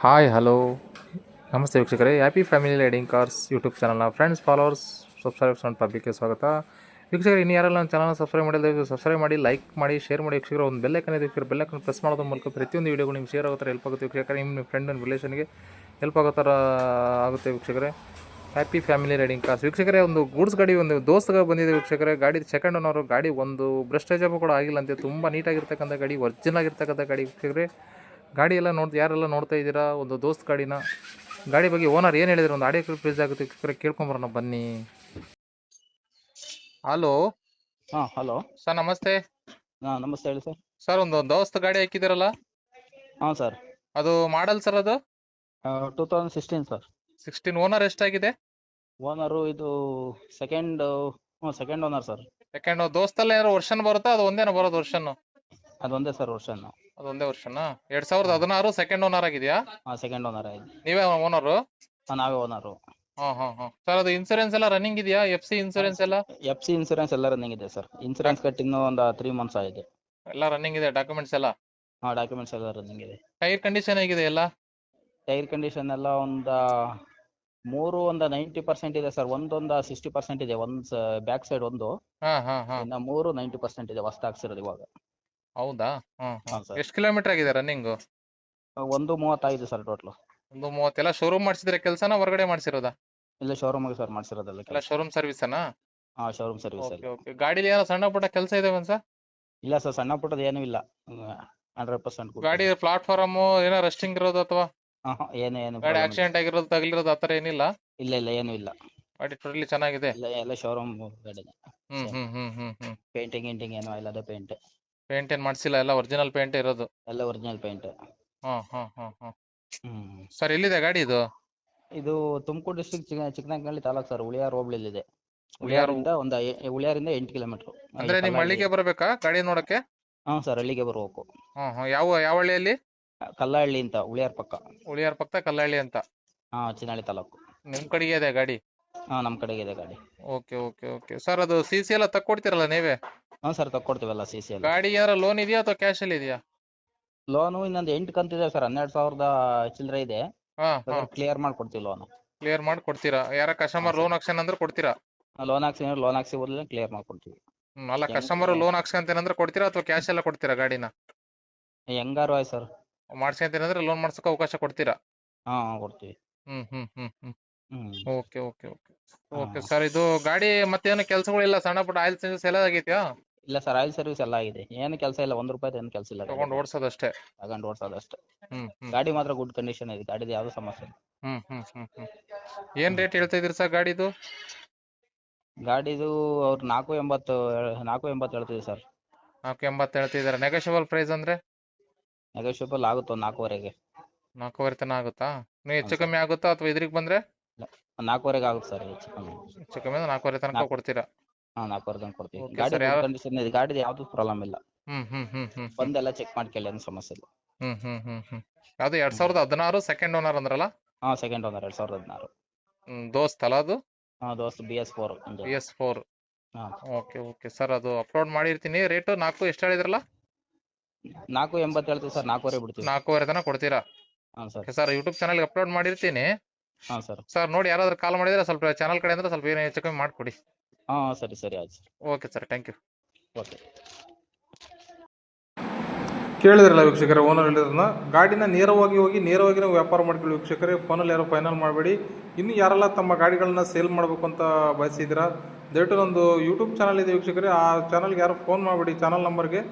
Hi hello ನಮಸ್ತೆ ವೀಕ್ಷಕರೇ, happy family riding cars YouTube ಚಾನಲ್ನ ಫ್ರೆಂಡ್ಸ್, ಫಾಲೋವರ್ಸ್, ಸಬ್ಸ್ಕ್ರೈಬರ್ಸ್ ಅಂಡ್ ಪಬ್ಲಿಕ್ಗೆ ಸ್ವಾಗತ. ವೀಕ್ಷಕರೇ, ಇನ್ನು ಯಾರೆಲ್ಲ ನನ್ನ ಚಾನಲ್ನ ಸಬ್ಸ್ಕ್ರೈಬ್ ಮಾಡಿಲ್ಲ, ಸಬ್ಸ್ಕ್ರೈಬ್ ಮಾಡಿ, ಲೈಕ್ ಮಾಡಿ, ಶೇರ್ ಮಾಡಿ. ವೀಕ್ಷಕರು, ಒಂದು ಬೆಲ್ಲೈಕನ್ ಇದೆ ವೀಕ್ಷಕರು, ಬೆಲ್ಲೈಕನ್ ಪ್ರೆಸ್ ಮಾಡೋದ್ರ ಮೂಲಕ ಪ್ರತಿಯೊಂದು ವೀಡಿಯೋಗಳು ನಿಮ್ಗೆ ಶೇರ್ ಆಗೋ ಥರ ಹೆಲ್ಪ್ ಆಗುತ್ತೆ ವೀಕ್ಷಕರೇ. ನಿಮ್ಮ ಫ್ರೆಂಡ್ ಆ್ಯಂಡ್ ರಿಲೇಷನ್ಗೆ ಹೆಲ್ಪ್ ಆಗೋ ಥರ ಆಗುತ್ತೆ ವೀಕ್ಷಕರೇ. ಹ್ಯಾಪಿ ಫ್ಯಾಮಿಲಿ ರೈಡಿಂಗ್ ಕಾರ್ಸ್ ವೀಕ್ಷಕರೇ, ಒಂದು ಗೂಡ್ಸ್ ಗಾಡಿ ಒಂದು ದೋಸ್ತಗೆ ಬಂದಿದೆ ವೀಕ್ಷಕರೇ. ಗಾಡಿ ಸೆಕೆಂಡ್ ಓನರು, ಗಾಡಿ ಒಂದು ಬ್ರಸ್ಟೇಜ್ ಕೂಡ ಆಗಿಲ್ಲ ಅಂತೆ, ತುಂಬ ನೀಟಾಗಿರ್ತಕ್ಕಂಥ ಗಾಡಿ, ಒರಿಜಿನಲ್ ಆಗಿರ್ತಕ್ಕಂಥ ಗಾಡಿ ವೀಕ್ಷಕರೇ. ಗಾಡಿ ಎಲ್ಲ ಯಾರೆಲ್ಲ ನೋಡ್ತಾ ಇದ್ದೀರಾ, ಒಂದು ದೋಸ್ತ್ ಗಾಡಿನ. ಗಾಡಿ ಬಗ್ಗೆ ಓನರ್ ಏನು ಹೇಳಿದ್ರು, ಒಂದು ಆಡಿಯೋ ಕ್ಲಿಪ್ ರಿಲೀಸ್ ಆಗುತ್ತೆ ವೀಕ್ಷಕರೇ, ಕೇಳ್ಕೊಂಬರೋಣ ಬನ್ನಿ. ಹಲೋ ಹಲೋ ಸರ್, ನಮಸ್ತೆ. ನಮಸ್ತೆ, ಹೇಳಿ ಸರ್. ಸರ್, ಒಂದು ದೋಸ್ತ್ ಗಾಡಿ ಹಾಕಿದ್ದೀರಲ್ಲ, ಹಾಂ ಸರ್, ಅದು ಮಾಡಲ್ ಸರ್? ಅದು 2016 ಸರ್. 16. ಓನರ್ ಎಷ್ಟಾಗಿದೆ? ಓನರು ಇದು ಸೆಕೆಂಡ್ ಓನರ್ ಸರ್. ಸೆಕೆಂಡ್. ದೋಸ್ತಲ್ಲ ಏನಾದ್ರು ವರ್ಷನ್ ಬರುತ್ತಾ, ಅದು ಒಂದೇನ ಬರೋದು ವರ್ಷನ್? ಅದೊಂದೇ ಸರ್ ವರ್ಷನ್. ಅದೊಂದೇ ವರ್ಷನ. 2016 ಸೆಕೆಂಡ್ ಓನರ್ ಆಗಿದೆಯಾ? ಹಾಂ, ಸೆಕೆಂಡ್ ಓನರ್ ಆಗಿದೆ. ನೀವೇ ಓನರು? ನಾವೇ ಓನರು. ಸರ್, ಅದು ಇನ್ಸೂರೆನ್ಸ್ ಎಲ್ಲ ರನ್ನಿಂಗ್ ಇದೆಯಾ? FC ಇನ್ಸೂರೆನ್ಸ್ ಎಲ್ಲ? FC ಇನ್ಸೂರೆನ್ಸ್ ಎಲ್ಲ ರನ್ನಿಂಗ್ ಇದೆ ಸರ್. ಇನ್ಸೂರೆನ್ಸ್ ಕಟ್ಟಿನ್ನು ಒಂದು 3 ಮಂತ್ಸ್ ಆಗಿದೆ. ಎಲ್ಲ ರನ್ನಿಂಗ್ ಇದೆ, ಡಾಕ್ಯುಮೆಂಟ್ಸ್ ಎಲ್ಲ? ಹಾಂ, ಡಾಕ್ಯುಮೆಂಟ್ಸ್ ಎಲ್ಲ ರನ್ನಿಂಗ್ ಇದೆ. ಟೈರ್ ಕಂಡೀಷನ್ ಹೇಗಿದೆ ಎಲ್ಲ? ಟೈರ್ ಕಂಡೀಷನ್ ಎಲ್ಲ ಒಂದು 90% ಇದೆ ಸರ್. ಒಂದೊಂದು 60% ಇದೆ. ಒಂದು ಬ್ಯಾಕ್ ಸೈಡ್ ಒಂದು, ಇನ್ನು 90% ಇದೆ. ಹೊಸ್ತು ಹಾಕ್ಸಿರೋದು ಇವಾಗ. ಹೌದಾ? ಹಾಂ ಸರ್. ಎಷ್ಟು ಕಿಲೋಮೀಟರ್ ಆಗಿದೆ ರನ್ನಿಂಗು? 1:35 sir total. ಒಂದು 30. ಎಲ್ಲ ಶೋರೂಮ್ ಮಾಡಿಸಿದ್ರೆ ಕೆಲಸನ ಹೊರಗಡೆ ಮಾಡಿಸಿರೋದಾ? ಇಲ್ಲ, ಶೋರೂಮ್ ಸರ್ ಮಾಡಿಸಿರೋದಲ್ಲ. ಎಲ್ಲ ಶೋರೂಮ್ ಸರ್ವಿಸನಾ? ಹಾಂ, ಶೋರೂಮ್ ಸರ್ವಿಸ್ ಓಕೆ ಅಲ್ಲಿ. ಓಕೆ. ಗಾಡಿಲಿ ಏನೋ ಸಣ್ಣ ಪುಟ್ಟ ಕೆಲಸ ಇದಾವೆ ಸರ್? ಇಲ್ಲ ಸರ್, ಸಣ್ಣ ಪುಟ್ಟದ ಏನೂ ಇಲ್ಲ. 100% ಗಾಡಿ ಪ್ಲಾಟ್ಫಾರ್ಮ್ ಏನೋ ರಸ್ಟಿಂಗ್ ಇರೋದು ಅಥವಾ ಏನು ಗಾಡಿ ಆಕ್ಸಿಡೆಂಟ್ ಆಗಿರೋದು, ತಗಲಿರೋದು ಆತರ ಏನಿಲ್ಲ? ಇಲ್ಲ, ಏನೂ ಇಲ್ಲ. ಗಾಡಿ ಟೋಟಲಿ ಚೆನ್ನಾಗಿದೆ? ಎಲ್ಲ ಶೋರೂಮ್ ಗಾಡಿ. ಹ್ಮ್. ಪೇಂಟಿಂಗ್ ಏನೂ ಇಲ್ಲ. ಅದೇ ಪೇಂಟ್. ಪೇಂಟ್ ಏನ್ ಮಾಡ್ಸಿಲ್ಲ, ಎಲ್ಲ ಒರಿಜಿನಲ್ ಪೇಂಟ್ ಇರೋದು? ಎಲ್ಲ ಒರಿಜಿನಲ್ ಪೇಂಟ್. ಸರ್, ಎಲ್ಲಿದೆ ಗಾಡಿ ಇದು? ಇದು ತುಮಕೂರು ಡಿಸ್ಟ್ರಿಕ್ಟ್ ಚಿಕ್ಕನಾಗನಹಳ್ಳಿ ತಾಲೂಕು ಸರ್. ಉಳಿಯಾರ್ ಹೋಬಳಿಲಿದೆ. ಉಳಿಯಾರು? ಉಳಿಯಾರಿಂದ 8 ಕಿಲೋಮೀಟರ್. ಅಂದ್ರೆ ನಿಮ್ ಹಳ್ಳಿಗೆ ಬರಬೇಕಾ ಗಾಡಿ ನೋಡಕ್ಕೆ? ಹಾಂ ಸರ್, ಹಳ್ಳಿಗೆ ಬರ್ಬೇಕು. ಯಾವ ಹಳ್ಳಿಯಲ್ಲಿ? ಕಲ್ಲಹಳ್ಳಿ ಅಂತ, ಉಳಿಯಾರ್ ಪಕ್ಕ. ಉಳಿಯಾರ್ ಪಕ್ಕ ಕಲ್ಲಹಳ್ಳಿ ಅಂತ? ಹಾಂ, ಚಿನ್ನಹಳ್ಳಿ ತಾಲೂಕು. ನಿಮ್ ಕಡೆಗೆ ಇದೆ ಗಾಡಿ? ಹಾಂ, ನಮ್ಮ ಕಡೆಗೆ ಇದೆ ಗಾಡಿ. ಓಕೆ. ಸರ್, ಅದು CC ಎಲ್ಲ ತಕ್ಕೊಡ್ತೀರಲ್ಲ ನೀವೇ? ಹಾಂ ಸರ್, ತಕ್ಕೊಡ್ತೀವಲ್ಲ CC ಎಲ್ಲ. ಗಾಡಿ ಏನಾರ ಲೋನ್ ಇದೆಯಾ ಅಥವಾ ಕ್ಯಾಶ್ ಅಲ್ಲಿ ಇದೆಯಾ? ಲೋನು ಇನ್ನೊಂದು 8 ಕಂತಿದೆ ಸರ್. 12,000 ಚಿಲ್ಲರೆ ಇದೆ. ಕ್ಲಿಯರ್ ಮಾಡ್ಕೊಡ್ತೀವಿ ಲೋನು. ಕ್ಲಿಯರ್ ಮಾಡಿ ಕೊಡ್ತೀರಾ? ಯಾರ ಕಸ್ಟಮರ್ ಲೋನ್ ಹಾಕ್ಸನ್ ಅಂದ್ರೆ ಕೊಡ್ತೀರಾ? ಲೋನ್ ಹಾಕ್ಸಿ ಬದಲು ಕ್ಲಿಯರ್ ಮಾಡ್ಕೊಡ್ತೀವಿ. ಅಲ್ಲ, ಕಸ್ಟಮರ್ ಲೋನ್ ಹಾಕ್ಸ್ಕೊಂತೇನಂದ್ರೆ ಕೊಡ್ತೀರಾ ಅಥವಾ ಕ್ಯಾಶ್ ಎಲ್ಲ ಕೊಡ್ತೀರಾ ಗಾಡಿನ? ಹೆಂಗಾರು ಆಯ್ತು ಸರ್. ಮಾಡ್ಸ್ಕೊಂತೇನಂದ್ರೆ ಲೋನ್ ಮಾಡ್ಸಕ್ಕೆ ಅವಕಾಶ ಕೊಡ್ತೀರಾ? ಹಾಂ, ಕೊಡ್ತೀವಿ. ಓಕೆ ಸರ್, ಇದು ಗಾಡಿ ಮತ್ತೇನು ಕೆಲಸಗಳಿಲ್ಲ? ಸಣ್ಣ ಪುಟ್ಟ ಆಯಿಲ್ ಚೇಂಜಸ್ ಎಲ್ಲ ಆಗೈತ್ಯಾ? ಇಲ್ಲ ಸರ್, ಆಯಿಲ್ ಸರ್ವಿಸ್ ಎಲ್ಲ ಆಗಿದೆ. ಏನು ಕೆಲಸ ಇಲ್ಲ. 1 ರೂಪಾಯಿ ಏನು ಕೆಲಸ ಇಲ್ಲ. ತಗೊಂಡು ಓಡಿಸೋದಷ್ಟೇ? ತಗೊಂಡು ಓಡಿಸೋದಷ್ಟೇ. ಗಾಡಿ ಮಾತ್ರ ಗುಡ್ ಕಂಡೀಷನ್ ಇದೆ. ಗಾಡಿದು ಯಾವ್ದು ಸಮಸ್ಯೆ ಇಲ್ಲ. ಏನ್ ರೇಟ್ ಹೇಳ್ತಾ ಇದ್ರಿ ಸರ್ ಗಾಡಿದು? ಗಾಡಿದು ಅವ್ರು 480 ಹೇಳ್ತೀವಿ ಸರ್. 480 ಹೇಳ್ತಿದಾರೆ. ನೆಗೋಷಿಯಬಲ್ ಪ್ರೈಸ್ ಅಂದ್ರೆ? ನೆಗೋಷಿಯಬಲ್ ಆಗುತ್ತೆ ಒಂದು 4.5ಗೆ. 4.5 ತನಕ ಆಗುತ್ತಾ? ನೀವು ಹೆಚ್ಚು ಕಮ್ಮಿ ಆಗುತ್ತಾ ಅಥವಾ ಇದ್ರಿಗೆ ಬಂದ್ರೆ? 4.5ಗೆ ಆಗುತ್ತೆ ಸರ್. ಹೆಚ್ಚು ಕಮ್ಮಿ 4.5 ತನಕ ಕೊಡ್ತೀರಾ? ಹಾಂ, 4.5 ತನಕ ಕೊಡ್ತೀವಿ. Okay ಗಾಡಿ sir, ಗುಡ್ ಕಂಡೀಷನ್ ಇದೆ. ಗಾಡಿದು ಯಾವ್ದು ಪ್ರಾಬ್ಲಮ್ ಇಲ್ಲ. ಬಂದೆಲ್ಲ ಚೆಕ್ ಮಾಡ್ಕೊಳ್ಳಿ, ಏನು ಸಮಸ್ಯೆ ಇಲ್ಲ. ಅದು 2016 ಸೆಕೆಂಡ್ ಓನರ್ ಅಂದ್ರಲ್ಲ? ಹಾಂ, ಸೆಕೆಂಡ್ ಓನರ್ 2016. ದೋಸ್ತ್ ಅಲ್ಲ ಅದು? ಹಾಂ, ದೋಸ್ತ್ BS4. BS4. ಹಾಂ, ಓಕೆ ಸರ್, ಅದು ಅಪ್ಲೋಡ್ ಮಾಡಿರ್ತೀನಿ. ರೇಟು 4 ಎಷ್ಟು ಹೇಳಿದ್ರಲ್ಲ? 480 ಹೇಳ್ತೀವಿ ಸರ್. 4.5 ಬಿಡ್ತೀವಿ. 4.5 ತನಕ ಕೊಡ್ತೀರಾ? ಹಾಂ ಸರ್. ಸರ್, ಯೂಟ್ಯೂಬ್ ಚಾನಲ್ಗೆ ಅಪ್ಲೋಡ್ ಮಾಡಿರ್ತೀನಿ. ಹಾಂ ಸರ್. ಸರ್, ನೋಡಿ ಯಾರಾದ್ರೂ ಕಾಲ್ ಮಾಡಿದ್ರೆ ಸ್ವಲ್ಪ ಚಾನಲ್ ಕಡೆ ಅಂದ್ರೆ ಸ್ವಲ್ಪ ಏನು ಹೆಚ್ಚು ಕಮ್ಮಿ ಮಾಡಿಕೊಡಿ. ಹಾಂ, ಸರಿ ಆಯ್ತು sir. Okay sir, thank you. Okay. ಕೇಳಿದ್ರಲ್ಲ ವೀಕ್ಷಕರೇ, ಓನರ್ ಹೇಳಿದ್ರನ್ನ. ಗಾಡಿನ ನೇರವಾಗಿ ನಾವು ವ್ಯಾಪಾರ ಮಾಡ್ಕೊಳ್ಳಿ ವೀಕ್ಷಕರೇ. ಫೋನಲ್ಲಿ ಯಾರೋ ಫೈನಲ್ ಮಾಡಬೇಡಿ. ಇನ್ನು ಯಾರೆಲ್ಲ ತಮ್ಮ ಗಾಡಿಗಳನ್ನ ಸೇಲ್ ಮಾಡಬೇಕು ಅಂತ ಬಯಸಿದ್ದೀರಾ, ದಯವಿಟ್ಟು ನಂದು ಯೂಟ್ಯೂಬ್ ಚಾನಲ್ ಇದೆ ವೀಕ್ಷಕರೇ. ಆ ಚಾನಲ್ಗೆ ಯಾರು ಫೋನ್ ಮಾಡಬೇಡಿ. ಚಾನಲ್ ನಂಬರ್ಗೆ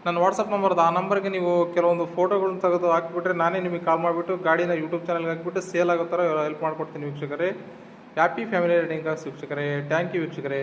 ನನ್ನ ವಾಟ್ಸಪ್ ನಂಬರ್ದು, ಆ ನಂಬರ್ಗೆ ನೀವು ಕೆಲವೊಂದು ಫೋಟೋಗಳನ್ನ ತೆಗೆದು ಹಾಕಿಬಿಟ್ರೆ ನಾನೇ ನಿಮಗೆ ಕಾಲ್ ಮಾಡಿಬಿಟ್ಟು ಗಾಡಿನ ಯೂಟ್ಯೂಬ್ ಚಾನಲ್ಗೆ ಹಾಕಿಬಿಟ್ಟು ಸೇಲ್ ಆಗೋ ಥರ ಹೆಲ್ಪ್ ಮಾಡ್ಕೊಡ್ತೀನಿ ವೀಕ್ಷಕರೇ. ಹ್ಯಾಪಿ ಫ್ಯಾಮಿಲಿ ರೈಡಿಂಗ್ ಕಾರ್ಸ್ ವೀಕ್ಷಕರೇ. ಥ್ಯಾಂಕ್ ಯು ವೀಕ್ಷಕರೇ.